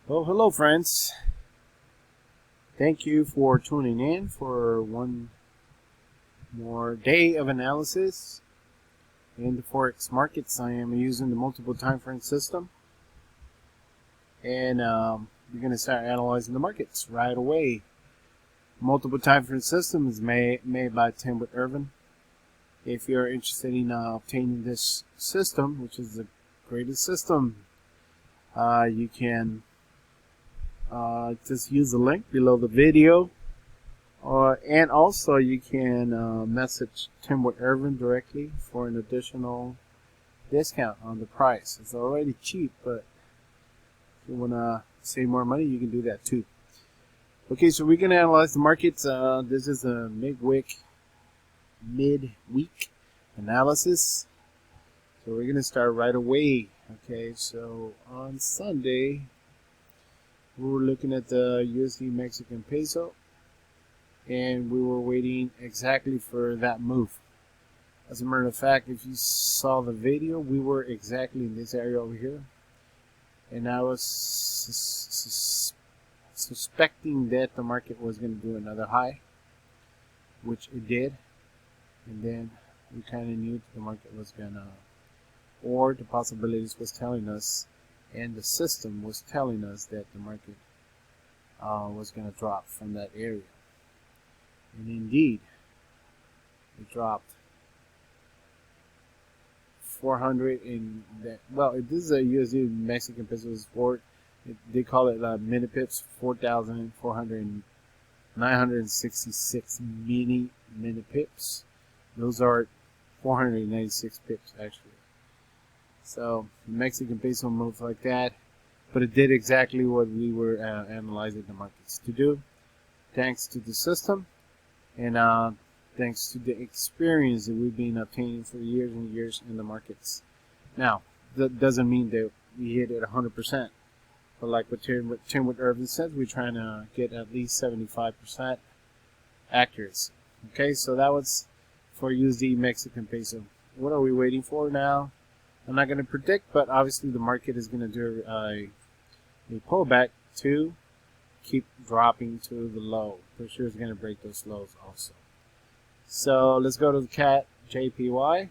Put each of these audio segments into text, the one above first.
Well, hello friends. Thank you for tuning in for one more day of analysis in the Forex markets. I am using the multiple time frame system, and we're going to start analyzing the markets right away. Multiple time frame system is made by Tim Irvin. If you're interested in obtaining this system, which is the greatest system, you can just use the link below the video, and also you can message Tim Irvin directly for an additional discount on the price. It's already cheap, but if you want to save more money, you can do that too. Okay, so we're going to analyze the markets. This is a midweek analysis. So we're going to start right away. Okay, so on Sunday, we were looking at the USD Mexican peso, and we were waiting exactly for that move. As a matter of fact, if you saw the video, we were exactly in this area over here, and I was suspecting that the market was going to do another high, which it did, and then we kind of knew the market was going to, or the possibilities was telling us, and the system was telling us that the market was going to drop from that area. And indeed, it dropped 400 in that. Well, this is a USD Mexican peso sport. They call it minute pips, 4,966 minute pips. Those are 496 pips actually. So the Mexican peso moves like that, but it did exactly what we were analyzing the markets to do, thanks to the system and thanks to the experience that we've been obtaining for years and years in the markets. Now, that doesn't mean that we hit it 100%, but like what Tim Irvin says, we're trying to get at least 75% accuracy. Okay, so that was for USD Mexican peso. What are we waiting for now? I'm not going to predict, but obviously the market is going to do a pullback to keep dropping to the low. For sure it's going to break those lows also. So let's go to the CAT JPY.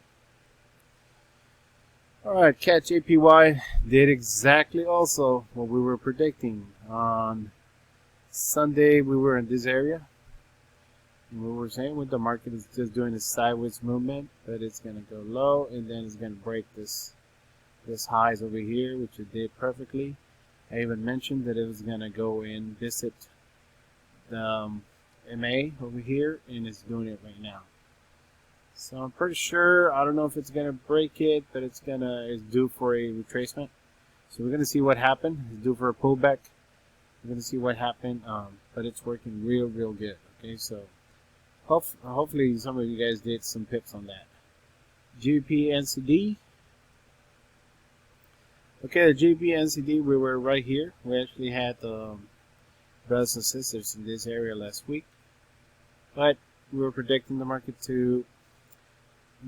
Alright, CAT JPY did exactly also what we were predicting. On Sunday we were in this area, and we were saying what the market is just doing a sideways movement, but it's going to go low and then it's going to break this highs over here, which it did perfectly. I even mentioned that it was going to go and visit the MA over here, and it's doing it right now. So I'm pretty sure, I don't know if it's going to break it, but it's due for a retracement. So we're going to see what happened. It's due for a pullback. We're going to see what happened, but it's working real good. Okay, so hopefully some of you guys did some pips on that. GBP NCD. Okay, the GBP NCD, we were right here. We actually had brothers and sisters in this area last week, but we were predicting the market to.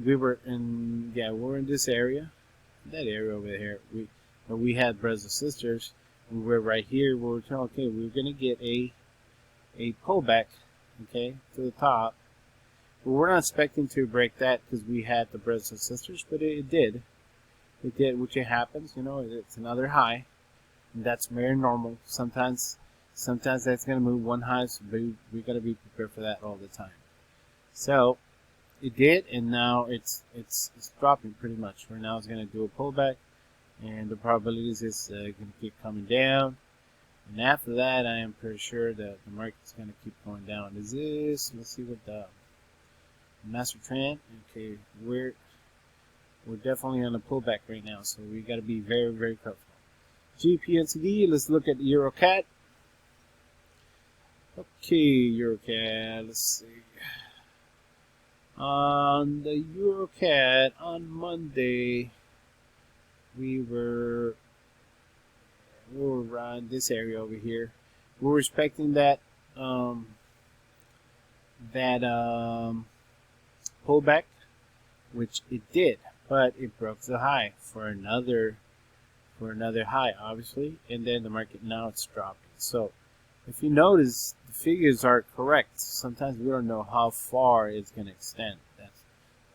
We were in this area, that area over here. We had brothers and sisters. We were right here. We were telling, okay, we're gonna get a pullback, okay, to the top. But we're not expecting to break that because we had the brothers and sisters, but it did. It did, which it happens, you know. It's another high, and that's very normal. Sometimes that's gonna move one high, so we gotta be prepared for that all the time. So it did, and now it's dropping pretty much. Right now it's gonna do a pullback, and the probabilities is gonna keep coming down. And after that, I am pretty sure that the market's gonna keep going down. Let's see what the master trend. Okay, we're definitely on a pullback right now, so we got to be very careful. GPNCD, let's look at EuroCAD. Okay, EuroCAD, let's see. On the EuroCAD, on Monday, we were around this area over here. We were expecting that pullback, which it did, but it broke the high for for another high, obviously, and then the market now it's dropping. So if you notice, the figures are correct. Sometimes we don't know how far it's going to extend.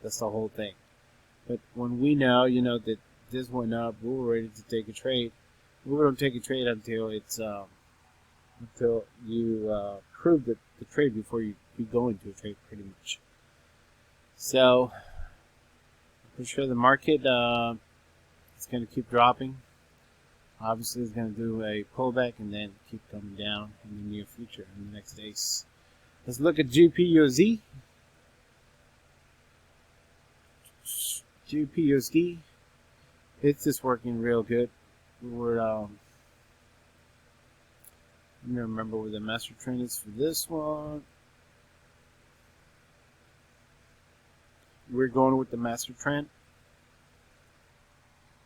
That's the whole thing. But when we know, that this went up, we're ready to take a trade. We don't take a trade until it's until you prove the trade before you go into a trade, pretty much. So I'm sure the market is going to keep dropping. Obviously, it's going to do a pullback and then keep coming down in the near future, in the next days. Let's look at GBP/USD. GBP/USD. It's just working real good. We're let me remember where the master trend is for this one. We're going with the master trend,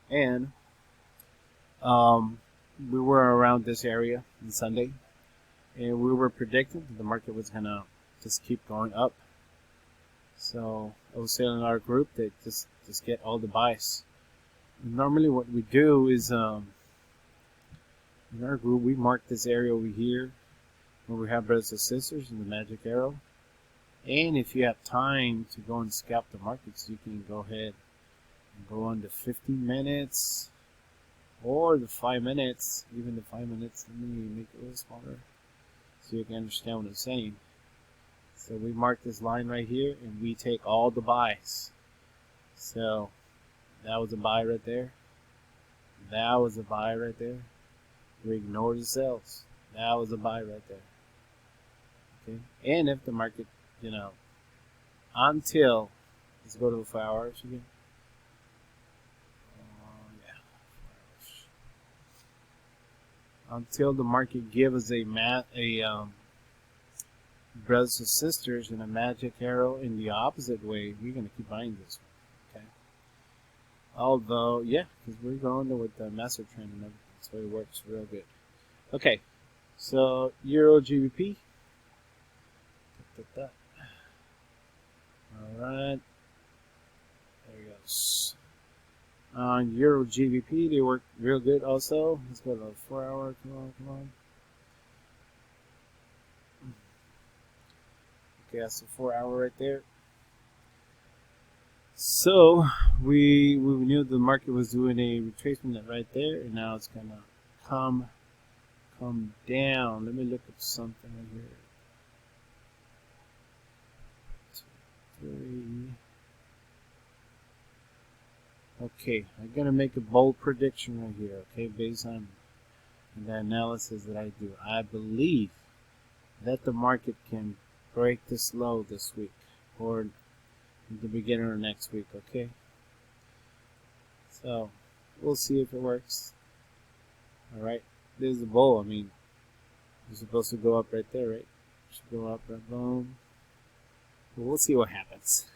and we were around this area on Sunday, and we were predicting that the market was gonna just keep going up. So I was telling our group that just get all the buys. Normally, what we do is in our group we mark this area over here where we have brothers and sisters in the magic arrow. And if you have time to go and scalp the markets, you can go ahead and go on the 15 minutes or the 5 minutes, even the 5 minutes. Let me make it a little smaller so you can understand what I'm saying. So we mark this line right here and we take all the buys. So that was a buy right there. That was a buy right there. We ignore the sells. That was a buy right there. Okay. And if the market, until, let's go to the 5 hours again. Yeah, 4 hours. Until the market gives us brothers and sisters and a magic arrow in the opposite way, we're gonna keep buying this one. Okay. Although, yeah, because we're going with the master trend and everything, so it works real good. Okay. So Euro GBP. Alright, there it goes. On Euro GBP, they work real good also. Let's go to the 4 hour. Come on. Okay, that's the 4 hour right there. So we knew the market was doing a retracement right there, and now it's gonna come down. Let me look at something right here. 2, 3. Okay, I'm gonna make a bold prediction right here. Okay, based on the analysis that I do, I believe that the market can break this low this week or the beginning of next week. Okay, so we'll see if it works. All right, there's the bull. I mean, it's supposed to go up right there, right? It should go up, right? Boom. But we'll see what happens.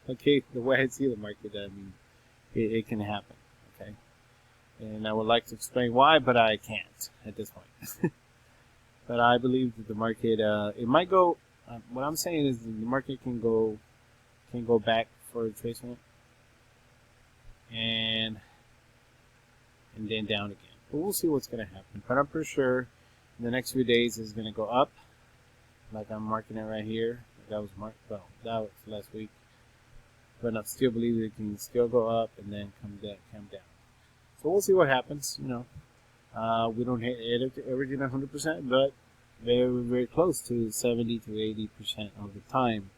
Okay, the way I see the market, I mean, it can happen. Okay, and I would like to explain why, but I can't at this point. But I believe that the market, it might go. What I'm saying is the market can go back for a retracement, and then down again. But we'll see what's going to happen. But I'm pretty sure in the next few days it's going to go up, like I'm marking it right here. That was marked. Well, that was last week. But I still believe it can still go up and then come down. So we'll see what happens. We don't hit everything 100%, but very, very close to 70 to 80% of the time.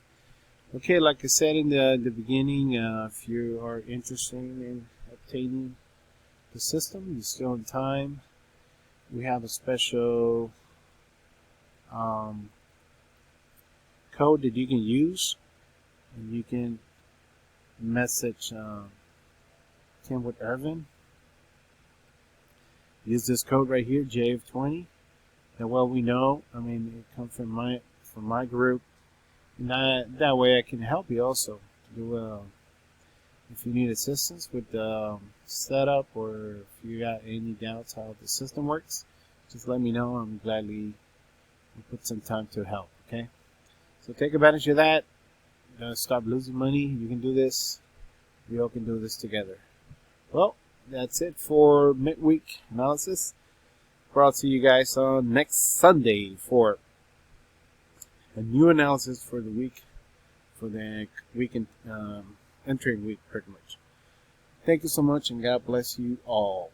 Okay, like I said in the beginning, if you are interested in obtaining the system, you're still in time. We have a special code that you can use, and you can message Tim with Irvin. Use this code right here, JF20. And well, we know, I mean, it comes from my group, and that way I can help you also do if you need assistance with the setup, or if you got any doubts how the system works, just let me know. I'm gladly put some time to help. Okay, so take advantage of that. Stop losing money. You can do this. We all can do this together. Well, that's it for midweek analysis. Brought to you guys on next Sunday for a new analysis for the week, for the weekend entering week, pretty much. Thank you so much, and God bless you all.